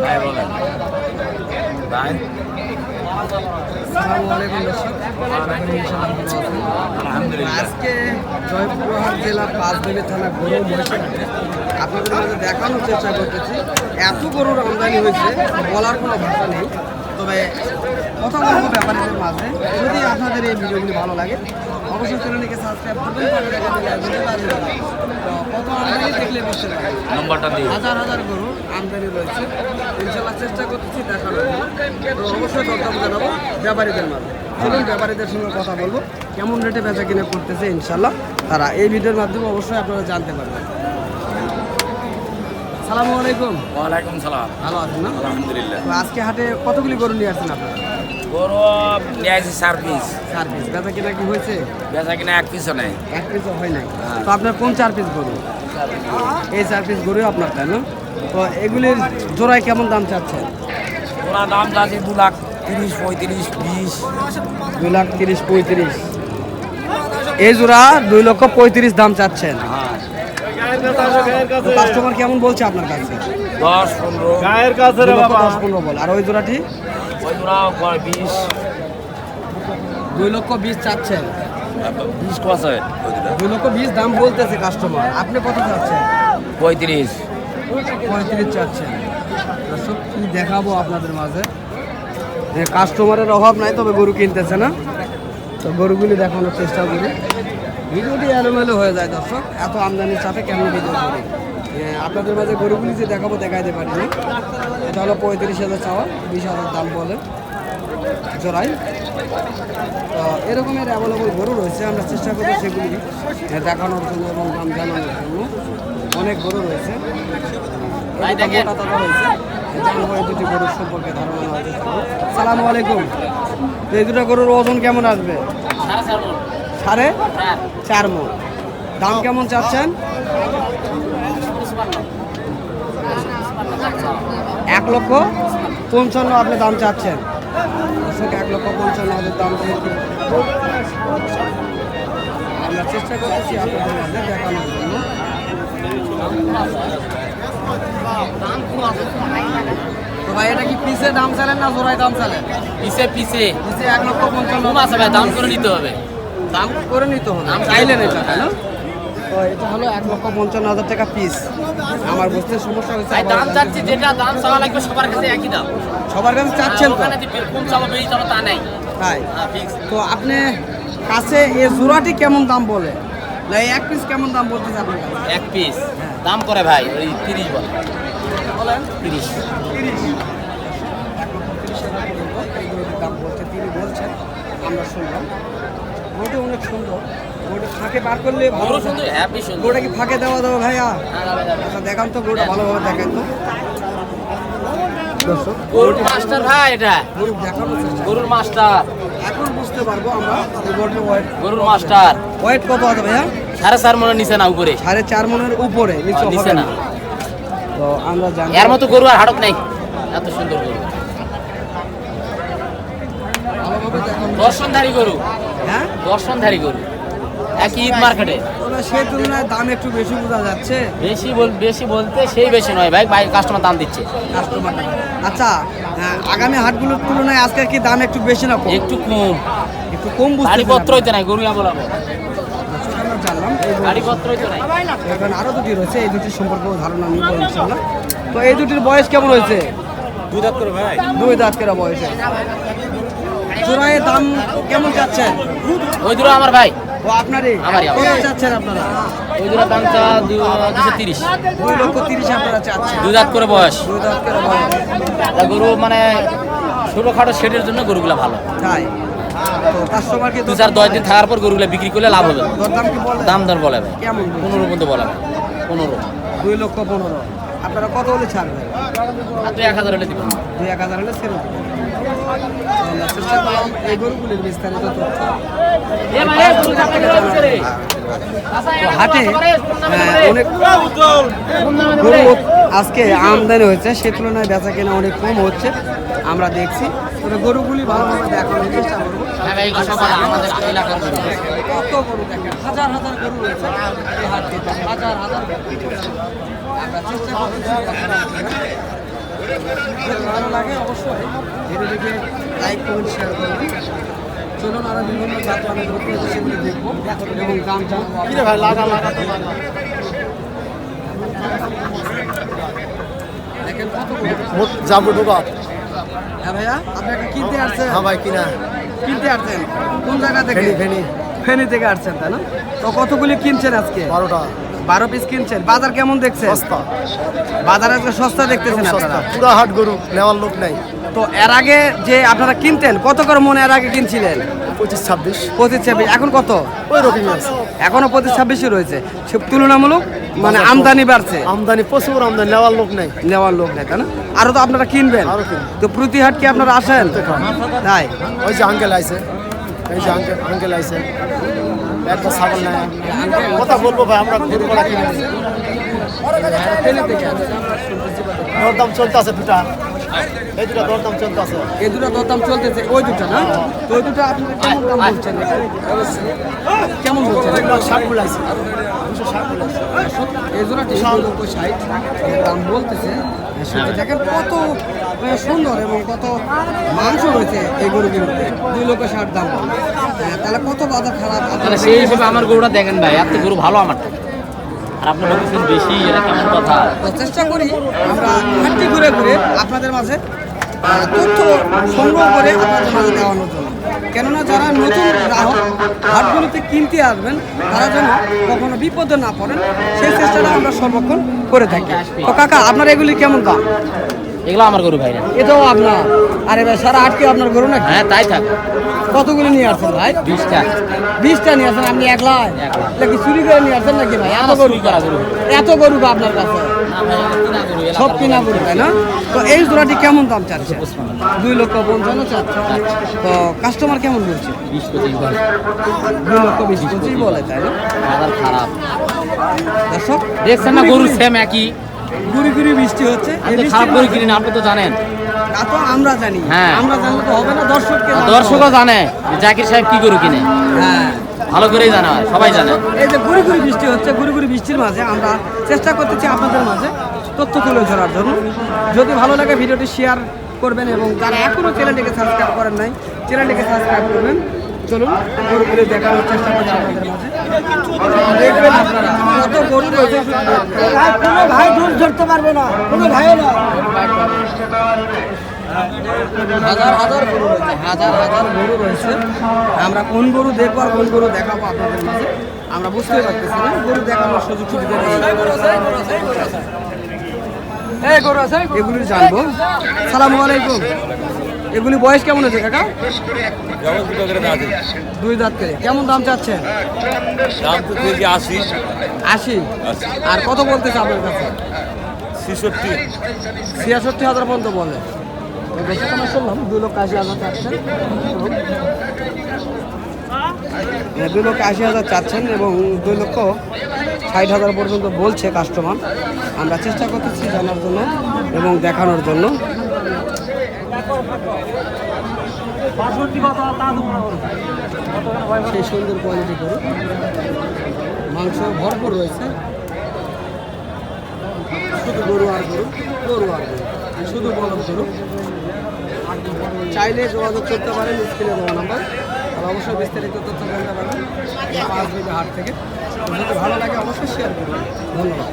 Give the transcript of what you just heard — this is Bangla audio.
ভাই বলেন ভাই। আসসালামু আলাইকুম দর্শক, আলহামদুলিল্লাহ। আজকে জয়পুরহাট জেলা পাঁচবিবি থানা গরু মহিষাহাটে আপনাদের মাঝে দেখানোর চেষ্টা করতেছি। এত গরুর আমদানি হয়েছে বলার কোনো ভাষা নেই। তবে কথা বলবো ব্যাপারীদের মাঝে, যদি আপনাদের এই ভিডিওগুলি ভালো লাগে অবশ্যই চ্যানেলটিকে সাবস্ক্রাইব করবেন। তো কত আমদানি দেখলে বুঝতে পারবেন। নম্বরটা দিই। হাজার হাজার গরু আমদানি রয়েছে, ইনশাল্লাহ চেষ্টা করতেছি দেখানোর জন্য। তো অবশ্যই দরদাম জানাবো ব্যাপারীদের মাঝে। চলুন ব্যাপারীদের সঙ্গে কথা বলবো, কেমন রেটে বেচা কিনা করতেছে ইনশাল্লাহ তারা এই ভিডিওর মাধ্যমে অবশ্যই আপনারা জানতে পারবেন। সালামু আলাইকুম। ওয়ালাইকুম সালাম। ভালো আছেন না? আলহামদুলিল্লাহ। তো আজকে হাটে কতগুলি গরু নিয়ে আসছেন আপনারা? গরু নিয়ে আসি 4 পিস। 4 পিস। বেচা কিনা কি হয়েছে? বেচা কিনা 1 পিসও নেই। 1 পিসও হয় নাই। তো আপনার কোন 4 পিস গরু? এই 4 পিস গরু আপনার, তাই না? তো এগুলির জোড়ায় কেমন দাম চাচ্ছেন? ওরা দাম চাচ্ছি 2,30,000, 35,000, 20। 2,30,000, 35,000। এই জোড়া 2,35,000 দাম চাচ্ছেন। কাস্টমার কেমন বলছে আপনার কাছে? 10-15 গায়ের কাছে রে বাবা 10-15 বল। আর ওই জোড়াটি ওই জোড়া 20। 2,20,000 চাচ্ছেন। 20 কসে 2,20,000 দাম বলতেছে কাস্টমার, আপনি কত চাচ্ছেন? 35। 35 চাচ্ছেন। দর্শক কি দেখাবো আপনাদের মাঝে, কাস্টমারের অভাব নাই, তবে গরু কিনতেছে না। তো গরুগুলি দেখানোর চেষ্টা করি। ভিডিওটি এলোমেলো হয়ে যায় দর্শক, এত আমদানির চাপে কেমন ভিডিও করি। আপনাদের মাঝে গরুগুলি যে দেখাবো দেখাইতে পারি না। এটা হলো 35,000 চাওয়া, 20,000 দাম বলে জোড়াই। তো এরকমের অ্যাভেলেবল গরু রয়েছে, আমরা চেষ্টা করবো সেগুলি দেখানোর জন্য এবং দাম জানানোর জন্য। অনেক গরু রয়েছে, মোটা তাজা হয়েছে। জানবো এই দুটি গরুর সম্পর্কে ধারণা নেওয়ার চেষ্টা করবো। সালামু আলাইকুম। তো এই দুটো গরুর ওজন কেমন আসবে? 4.5 মণ। দাম কেমন চাচ্ছেন? 1,55,000 আপনি দাম চাচ্ছেন। 1,55,000 দাম যেহেতু আমরা চেষ্টা করতেছি আপনাদের মাঝে দেখানোর জন্য। তো ভাই এটা কি পিসে দাম চালেন না জোড়ায় দাম চালেন? পিছে পিছে পিসে 1,55,000 আছে ভাই, দাম করে নিতে হবে। দাম করে নিতে হবে, চাইলেন এটা, তাই না? তো এটা হলো 1,55,000 টাকা পিস। আমার বুঝতে সমস্যা হয়েছে। ভাই দাম চাচ্ছি, যেটা দাম চাওয়া লাগবে সবার কাছে একই দাম। সবার কাছে চাচ্ছেন তো? ওখানে কম চাওয়া বেশি চাওয়া তা নাই। তাই? ফিক্স। তো আপনি কাছে এই জোড়াটি কেমন দাম বলে, না এই 1 পিস কেমন দাম বলতেছে আপনার কাছে? 1 পিস দাম করে ভাই ওই 30 বলে। বলেন 30। 1,30,000 এই গরুটির দাম বলছে, তিনি বলছেন, আমরা শুনলাম। গরুটি অনেক সুন্দর, গরুটি ফাঁকে বার করলে ভালো গরু হতো। সুন্দর, হ্যাপি সুন্দর। গরুটা কি ফাঁকে দেওয়া দেবো ভাইয়া? হ্যাঁ, যাবে, যাবে। আচ্ছা দেখান তো, গরুটা ভালোভাবে দেখান তো দর্শক। গরুর মাস্টার ভাই, এটা গরু দেখানোর চেষ্টা করি। গরুর মাস্টার। এখন বুঝতে পারবো আমরা এই গরুটির ওয়েট। গরুর মাস্টার ওয়েট কত আছে ভাইয়া? 4.5 মনের নিচে না উপরে। 4.5 মণের উপরে, নিচে নিচে হবে না। না। তো আমরা জানি এর মতো গরু আর হাটক নাই, এত সুন্দর গরু। ভালোভাবে দেখানো। দর্শনধারী গরু, হ্যাঁ, দর্শনধারী গরু। একই ঈদ মার্কেটে তবে সেই তুলনায় দাম একটু বেশি বোঝা যাচ্ছে বেশি বলতে সেই বেশি নয় ভাই, ভাই কাস্টমার দাম দিচ্ছে কাস্টমার। আচ্ছা, আগামী হাটগুলোর তুলনায় আজকের কি দাম একটু বেশি না কম? একটু কম। একটু কম বুঝতে গাড়িপত্র হইতে নাই, গরু বলাবো আমরা জানলাম। গাড়িপত্র হইতে নাই। এখানে আরো দুটি রয়েছে, এই দুটির সম্পর্কে ধারণা নিব ইনশাআল্লাহ। তো এই দুটির বয়স কেমন হয়েছে? 2 দাঁত করে ভাই। 2 দাঁত করে বয়সে। জোড়ায় দাম কেমন চাচ্ছেন? ওই দূর আমার ভাই, ও আপনারই? আমারই। কত চাচ্ছেন আপনারা? ওই দূর দাম চা 230। 2,30,000 আপনারা চাচ্ছেন। 2 দাঁত করে বয়স। 2 দাঁত করে বয়স। তা গরু মানে ছোটখাটো শেডের জন্য গরুগুলা ভালো। তাই? তো কাস্টমারকে 2-4-10 দিন থাকার পর গরুগুলা বিক্রি করলে লাভ হবে। দরদাম কি বলে? দাম দর বলে ভাই কেমন? 15 পর্যন্ত বলে ভাই। 15। 2,15,000 আপনারা কত হলে ছাড়বেন? আর 1,000 হলে দিবেন। 2,000 হলে ছেড়ে দেবেন। আমরা চেষ্টা করলাম এই গরুগুলির বিস্তারিত তথ্য। তো হাটে অনেক গরু আজকে আমদানি হয়েছে, সে তুলনায় বেচা কেনা অনেক কম হচ্ছে আমরা দেখছি। তবে গরুগুলি ভালোভাবে দেখানোর চেষ্টা করবো। আমাদের এলাকার গরু। কত গরু দেখেন, হাজার হাজার গরু রয়েছে এই হাটটিতে, হাজার হাজার গরু। আমরা চেষ্টা করছি যদি ভালো লাগে অবশ্যই ভিডিওটিকে লাইক কমেন্ট শেয়ার করবেন। চলুন আরো বিভিন্ন জাত মানে সেগুলো দেখবো এবং দাম জানবো। ভাই লাগা লাগা তো লাগা। দেখেন কত যাবো ঢোকা। হ্যাঁ ভাইয়া আপনি একটা কিনতে আসছেন? হ্যাঁ ভাই কিনা কিনতে আসছেন কোন জায়গা থেকে? ফেনি ফেনী থেকে আসছেন তাই না? তো কতগুলি কিনছেন আজকে? 12টা 12 পিস কিনছেন। বাজার কেমন দেখছেন? সস্তা বাজার আজকে সস্তা দেখতেছেন আপনারা? পুরা হাট গরু নেওয়ার লোক নাই। তো এর আগে যে আপনারা কিনতেন কত করে মনে এর আগে কিনছিলেন? 25-26 25-26 এখন কত? ওই রকমই আছে। এখনো 25-26 রয়েছে। সে তুলনামূলক মানে আমদানি বাড়ছে। আমদানি প্রচুর আমদানি, নেওয়ার লোক নাই। নেওয়ার লোক নেই তাই না? আরো তো আপনারা কিনবেন। আরো কিনবো। তো প্রতি হাট কি আপনারা আসেন? তাই ওই যে আঙ্কেল আইছে, এই যে আঙ্কেল আইছে, একটা ছাগল নাই। কথা বলবো ভাই, আমরা গরু করা কিনে নিছি। দরদাম চলতেছে দুটা, এই দুটা দরদাম চলতেছে। এই দুটো দরদাম চলতেছে। ওই দুটো না? তো ওই দুটো আপনারা কেমন দাম বলছেন? কেমন বলছেন? 60 বলাইছে, 260 বলাইছে। এই জোড়াটি 60 দাম বলতেছে। সেটা দেখেন কত সুন্দর এবং কত মাংস রয়েছে এই গরুগুলোতে। 2,60,000 দাম। তাহলে কত বাজার খারাপ? তাহলে সেই হিসেবে আমার গরুটা দেখেন ভাই, এত গরু ভালো আমার থেকে। আর আপনার বলছেন বেশি, এটা কেমন কথা? তো চেষ্টা করি আমরা হাটটি ঘুরে ঘুরে আপনাদের মাঝে তথ্য সংগ্রহ করে আপনাদের মাঝে দেওয়ানোর জন্য। কেননা যারা নতুন গ্রাহক হাটগুলোতে কিনতে আসবেন তারা যেন কখনো বিপদে না পড়েন সেই চেষ্টাটা আমরা সর্বক্ষণ করে থাকি। তো কাকা আপনার এগুলি কেমন দাম? এগুলো আমার গরু ভাই না। এটাও আপনার? আরে ভাই সারা হাটকে আপনার গরু নাকি? হ্যাঁ তাই থাক। কতগুলি নিয়ে আসছেন ভাই? 20টা। 20টা নিয়ে আসছেন আপনি একলা? একলা। নাকি চুরি করে নিয়ে আসছেন নাকি ভাই? এত গরু করা গরু। এত গরু বা আপনার কাছে? সব কিনা গরু তাই না? তো এই জোড়াটি কেমন দাম চাচ্ছে? 2,55,000 চাচ্ছে। তো কাস্টমার কেমন বলছে? 20-25 বলে। 2,20,25 বলে তাই না? বাজার খারাপ। দর্শক দেখছেন না গরু সেম একই। গুড়ি গুড়ি বৃষ্টি হচ্ছে। আমি তো খারাপ গরু কিনি না, আপনি তো জানেন। তা তো আমরা জানি। হ্যাঁ। আমরা জানলে তো হবে না, দর্শককে জানাতে হবে। দর্শকও জানে যে জাকির সাহেব কি গরু কিনে, হ্যাঁ ভালো করেই জানা হয়, সবাই জানে। এই যে গুড়ি গুড়ি বৃষ্টি হচ্ছে, গুড়ি গুড়ি বৃষ্টির মাঝে আমরা চেষ্টা করতেছি আপনাদের মাঝে তথ্য তুলে ধরার জন্য। যদি ভালো লাগে ভিডিওটি শেয়ার করবেন এবং যারা এখনো চ্যানেলটিকে সাবস্ক্রাইব করেন নাই চ্যানেলটিকে সাবস্ক্রাইব করবেন। চলুন গরুগুলি দেখানোর চেষ্টা করছি আপনাদের মাঝে। দেখবেন আপনারা কত গরু রয়েছে। কোনো ভাই দূর ধরতে পারবে না, কোনো ভাইও না। হাজার হাজার গরু রয়েছে, হাজার হাজার গরু রয়েছে। আমরা কোন গরু দেখবো আর কোন গরু দেখাবো আপনাদের মাঝে আমরা বুঝতে পারতেছি না। গরু দেখানোর সুযোগ সুবিধা নেই। এগুলি জানবো। সালামু আলাইকুম। এগুলি বয়স কেমন হয়েছে কাকা? 2 দাঁত করে। কেমন দাম চাচ্ছেন? দাম তো কেজি 80। 80? আর কত বলতেছে আপনার কাছে? 66,000 পর্যন্ত বলে। বেশি কমে শুনলাম 2,80,000 চাচ্ছেন। 2,80,000 চাচ্ছেন এবং 2,60,000 পর্যন্ত বলছে কাস্টমার। আমরা চেষ্টা করতেছি জানার জন্য এবং দেখানোর জন্য। সেই সুন্দর কোয়ালিটি গরু, মাংস ভরপুর রয়েছে। শুধু গরু আর গরু, গরু আর গরু, শুধু বলদ গরু। চাইলে যোগাযোগ করতে পারেন স্ক্রিনে দেওয়া নাম্বার। আর অবশ্যই বিস্তারিত তথ্য জানতে পারবেন 5 হাট থেকে। যদি ভালো লাগে অবশ্যই শেয়ার করবেন। ধন্যবাদ।